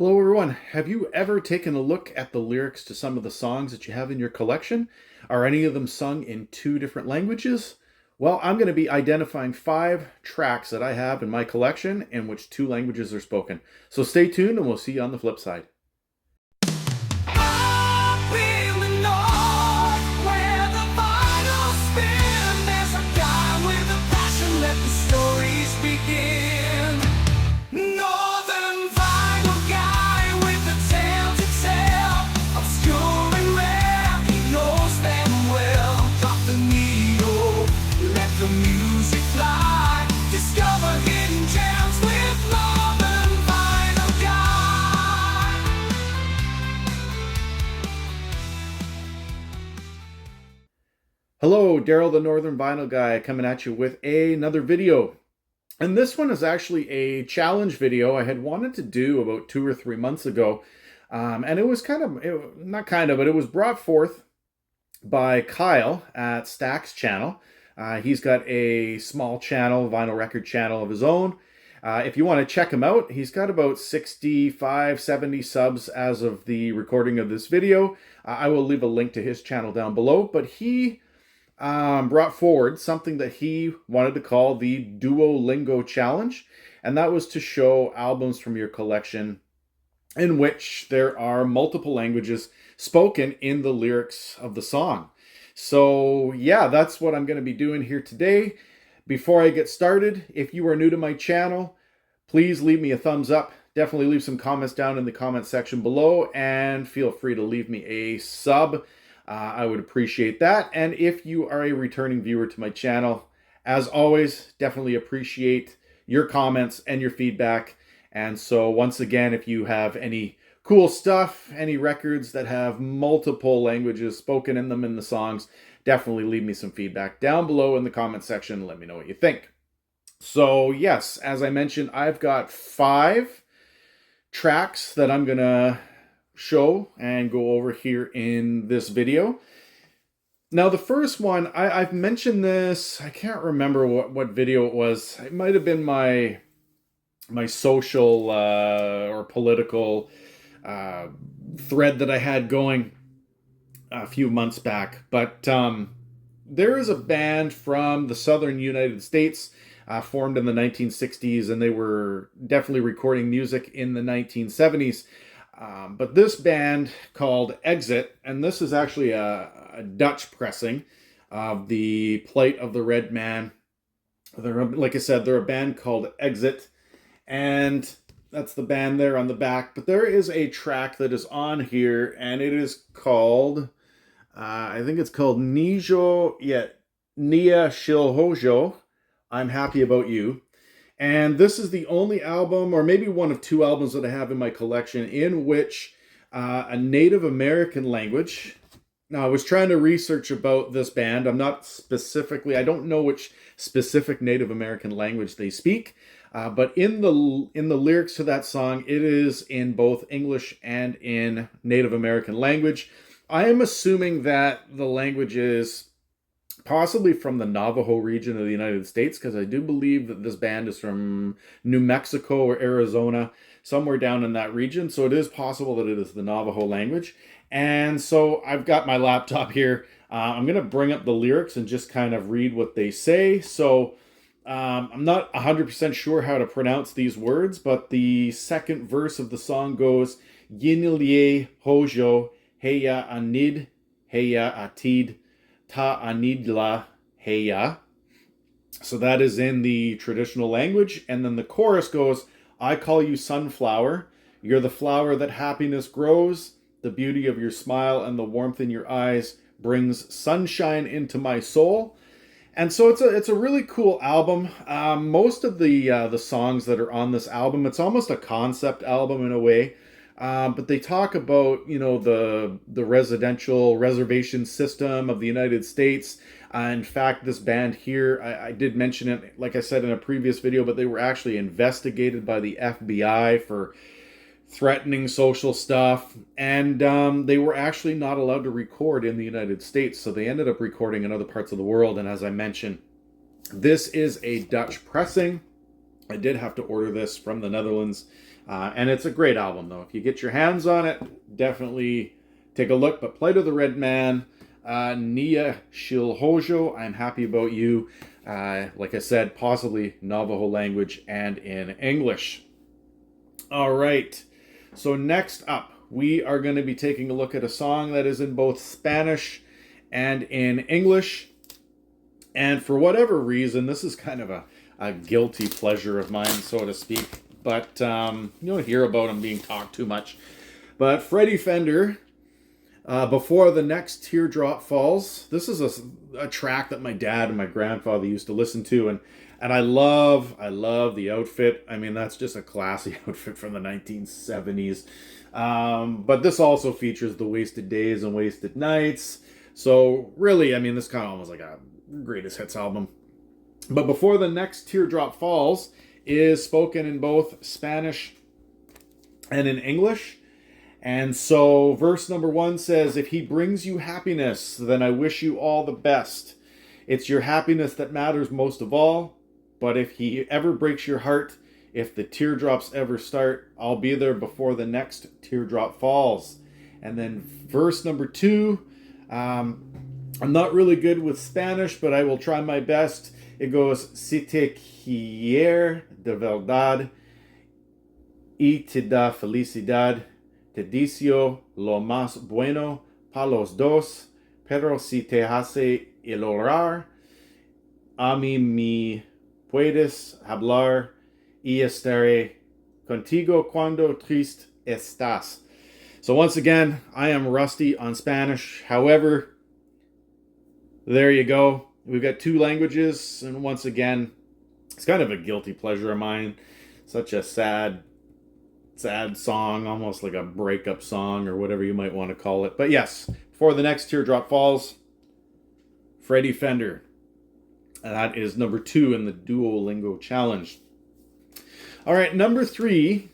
Hello, everyone. Have you ever taken a look at the lyrics to some of the songs that you have in your collection? Are any of them sung in two different languages? Well, I'm going to be identifying 5 tracks that I have in my collection in which 2 languages are spoken. So stay tuned and we'll see you on the flip side. Up in the north, where the vinyl spin, there's a guy with a passion. Let the stories begin. Northern vinyl guy with a tale to tell, obscure and rare, he knows them well. Drop the needle, let the music fly. Discover hidden gems with Northern Vinyl Guy. Hello, Daryl the Northern Vinyl Guy coming at you with another video. And this one is actually a challenge video I had wanted to do about 2 or 3 months ago. And it was but it was brought forth by Kyle at Stack's channel. He's got a small channel, vinyl record channel of his own. If you want to check him out, he's got about 65, 70 subs as of the recording of this video. I will leave a link to his channel down below, but he brought forward something that he wanted to call the Duolingo challenge, and that was to show albums from your collection in which there are multiple languages spoken in the lyrics of the song. So yeah, that's what I'm going to be doing here today. Before I get started, if you are new to my channel, please leave me a thumbs up. Definitely leave some comments down in the comment section below, and feel free to leave me a sub. I would appreciate that. And if you are a returning viewer to my channel, as always, definitely appreciate your comments and your feedback. And so once again, if you have any cool stuff, any records that have multiple languages spoken in them in the songs, definitely leave me some feedback down below in the comment section. Let me know what you think. So yes, as I mentioned, I've got 5 tracks that I'm gonna show and go over here in this video. Now the first one, I've mentioned this, I can't remember what video it was. It might have been my social or political thread that I had going a few months back. But there is a band from the southern United States formed in the 1960s, and they were definitely recording music in the 1970s. But this band called Exit, and this is actually a Dutch pressing of the Plight of the Red Man. Like I said, they're a band called Exit, and that's the band there on the back. But there is a track that is on here, and it is called, I think it's called Nijo, Nia Shilhojo, I'm Happy About You. And this is the only album, or maybe one of 2 albums that I have in my collection in which a Native American language. Now, I was trying to research about this band. I don't know which specific Native American language they speak, but in the lyrics to that song, it is in both English and in Native American language. I am assuming that the language is possibly from the Navajo region of the United States, because I do believe that this band is from New Mexico or Arizona, somewhere down in that region. So it is possible that it is the Navajo language. And so I've got my laptop here. I'm going to bring up the lyrics and just kind of read what they say. So I'm not 100% sure how to pronounce these words, but the second verse of the song goes, Yinilye Hojo, Heya Anid, Heya Atid, Ta Anidla Heya. So that is in the traditional language. And then the chorus goes, I call you sunflower. You're the flower that happiness grows. The beauty of your smile and the warmth in your eyes brings sunshine into my soul. And so it's a really cool album. Most of the songs that are on this album, it's almost a concept album in a way. But they talk about, the residential reservation system of the United States. In fact, this band here, I did mention it, like I said in a previous video, but they were actually investigated by the FBI for threatening social stuff. And they were actually not allowed to record in the United States. So they ended up recording in other parts of the world. And as I mentioned, this is a Dutch pressing. I did have to order this from the Netherlands. And it's a great album, though. If you get your hands on it, definitely take a look. But Plight of the Red Man, Nia Shilhojo, I'm Happy About You. Like I said, possibly Navajo language and in English. All right. So next up, we are going to be taking a look at a song that is in both Spanish and in English. And for whatever reason, this is kind of a guilty pleasure of mine, so to speak. But you don't hear about him being talked too much. But Freddie Fender, Before the Next Teardrop Falls. This is a track that my dad and my grandfather used to listen to, and I love the outfit. I mean, that's just a classy outfit from the 1970s. But this also features the Wasted Days and Wasted Nights. So really, I mean, this kind of almost like a greatest hits album. But Before the Next Teardrop Falls is spoken in both Spanish and in English. And so verse number 1 says, if he brings you happiness, then I wish you all the best. It's your happiness that matters most of all. But if he ever breaks your heart, if the teardrops ever start, I'll be there before the next teardrop falls. And then verse number 2, I'm not really good with Spanish, but I will try my best. It goes, si te quiere de verdad y te da felicidad, te deseo lo más bueno para los dos, pero si te hace el orar, a mí me puedes hablar y estaré contigo cuando triste estás. So once again, I am rusty on Spanish. However, there you go. We've got 2 languages, and once again, it's kind of a guilty pleasure of mine. Such a sad song, almost like a breakup song or whatever you might want to call it. But yes, Before the Next Teardrop Falls, Freddie Fender. And that is number 2 in the Duolingo challenge. All right, number 3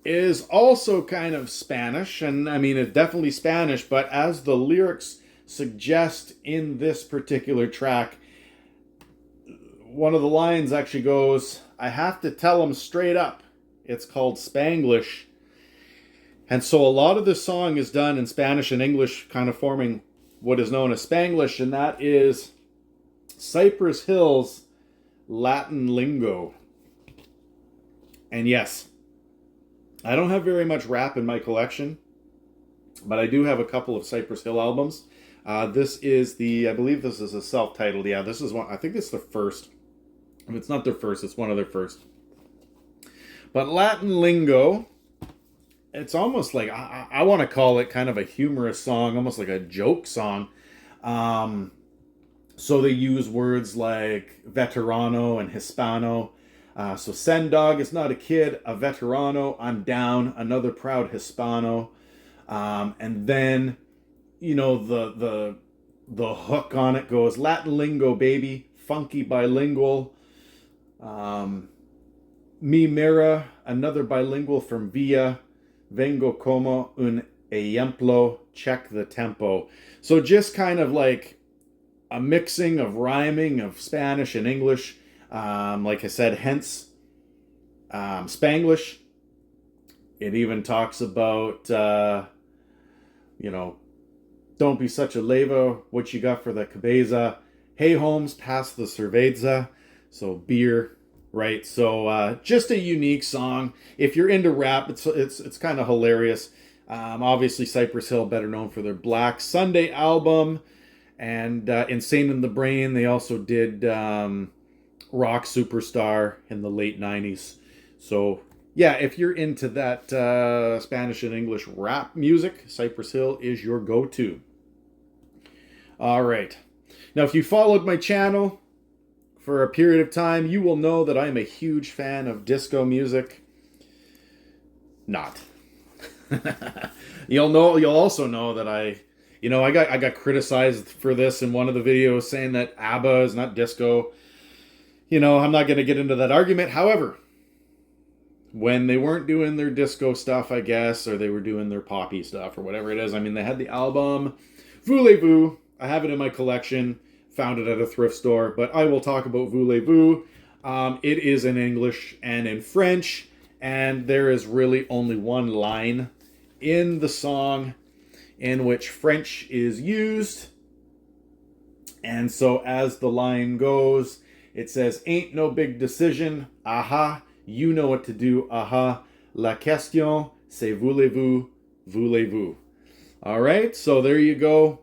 is also kind of Spanish, and I mean, it's definitely Spanish, but as the lyrics suggest in this particular track, one of the lines actually goes, I have to tell them straight up. It's called Spanglish. And so a lot of this song is done in Spanish and English, kind of forming what is known as Spanglish, and that is Cypress Hill's Latin lingo. And yes, I don't have very much rap in my collection, but I do have a couple of Cypress Hill albums. This is I believe this is a self-titled. Yeah, this is one. I think it's the first. If it's not their first, it's one of their first. But Latin lingo, it's almost like, I want to call it kind of a humorous song, almost like a joke song. So they use words like veterano and hispano. So send dog is not a kid, a veterano, I'm down, another proud hispano. And then, you know, the hook on it goes Latin lingo, baby, funky bilingual. Mi mira, another bilingual from Villa, vengo como un ejemplo, check the tempo. So just kind of like a mixing of rhyming of Spanish and English. Like I said, hence Spanglish. It even talks about, you know, don't be such a leva, what you got for the cabeza. Hey, Holmes, pass the cerveza. So beer, right? So just a unique song. If you're into rap, it's kind of hilarious. Obviously, Cypress Hill, better known for their Black Sunday album. And Insane in the Brain, they also did Rock Superstar in the late 90s. So yeah, if you're into that Spanish and English rap music, Cypress Hill is your go-to. All right. Now, if you followed my channel for a period of time, you will know that I'm a huge fan of disco music. Not. You'll also know that I got criticized for this in one of the videos, saying that ABBA is not disco. You know, I'm not going to get into that argument. However, when they weren't doing their disco stuff, I guess, or they were doing their poppy stuff or whatever it is. I mean, they had the album Voulez-Vous. I have it in my collection. Found it at a thrift store. But I will talk about Voulez-Vous. It is in English and in French. and there is really only one line in the song in which French is used. And so as the line goes, it says, ain't no big decision, aha, you know what to do, aha, la question, c'est voulez-vous, voulez-vous. All right, so there you go.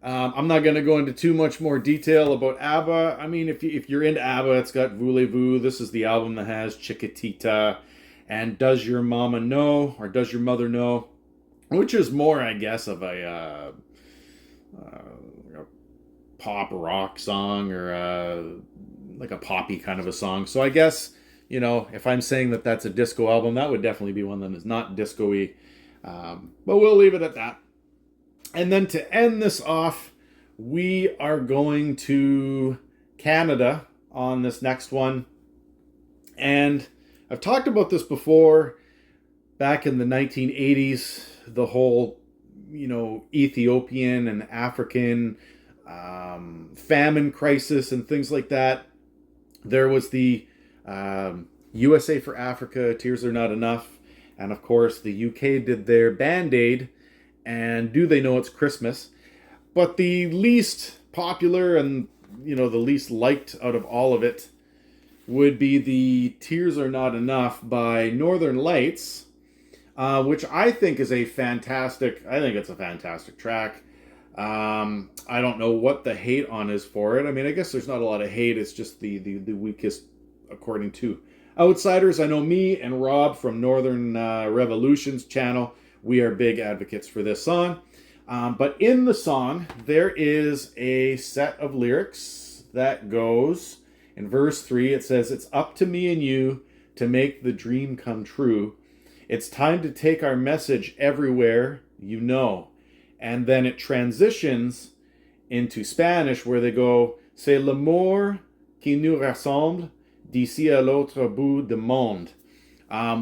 I'm not going to go into too much more detail about ABBA. I mean, if you're into ABBA, it's got Voulez-Vous. This is the album that has Chiquitita and Does Your Mama Know, or Does Your Mother Know, which is more, I guess, of a pop rock song, or like a poppy kind of a song. So I guess, if I'm saying that that's a disco album, that would definitely be one that is not disco-y. But we'll leave it at that. And then to end this off, we are going to Canada on this next one. And I've talked about this before, back in the 1980s, the whole, Ethiopian and African famine crisis and things like that. There was the USA for Africa, Tears Are Not Enough. And of course, the UK did their Band-Aid and Do They Know It's Christmas. But the least popular and, the least liked out of all of it would be the Tears Are Not Enough by Northern Lights, which I think is a fantastic track. I don't know what the hate on is for it. I mean, I guess there's not a lot of hate. It's just the weakest, according to outsiders. I know me and Rob from Northern Revolution's channel, we are big advocates for this song. But in the song, there is a set of lyrics that goes, in verse 3, it says, it's up to me and you to make the dream come true. It's time to take our message everywhere, And then it transitions into Spanish, where they go, c'est l'amour qui nous rassemble d'ici à l'autre bout du monde.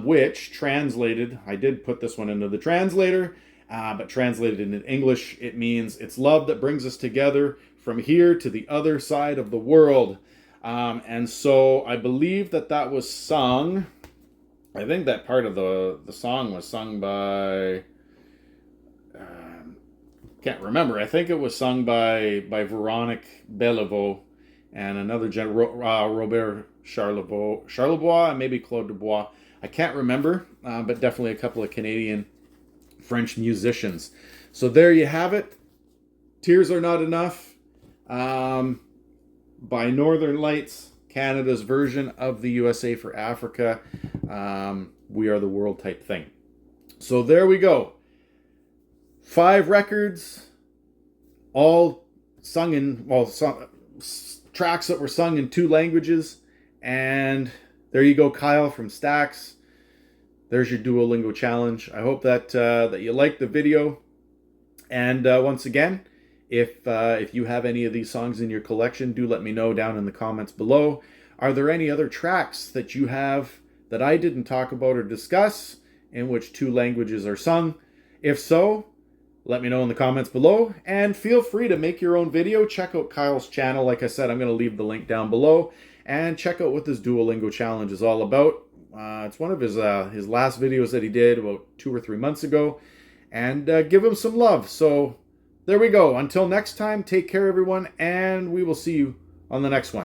Which translated, I did put this one into the translator, but translated in English, it means it's love that brings us together from here to the other side of the world. And so I believe that was sung, I think that part of the song was sung by, can't remember, I think it was sung by Veronique Bellevaux and another Robert Charlebois, and maybe Claude Dubois. I can't remember, but definitely a couple of Canadian French musicians. So there you have it. Tears Are Not Enough by Northern Lights, Canada's version of the USA for Africa. We Are the World type thing. So there we go. 5 records, all sung in, tracks that were sung in 2 languages. And there you go, Kyle from Stax. There's your Duolingo challenge. I hope that you liked the video. And once again, if you have any of these songs in your collection, do let me know down in the comments below. Are there any other tracks that you have that I didn't talk about or discuss in which 2 languages are sung? If so, let me know in the comments below. And feel free to make your own video. Check out Kyle's channel. Like I said, I'm going to leave the link down below. And check out what this Duolingo challenge is all about. It's one of his last videos that he did about 2 or 3 months ago. And give him some love. So there we go. Until next time, take care, everyone. And we will see you on the next one.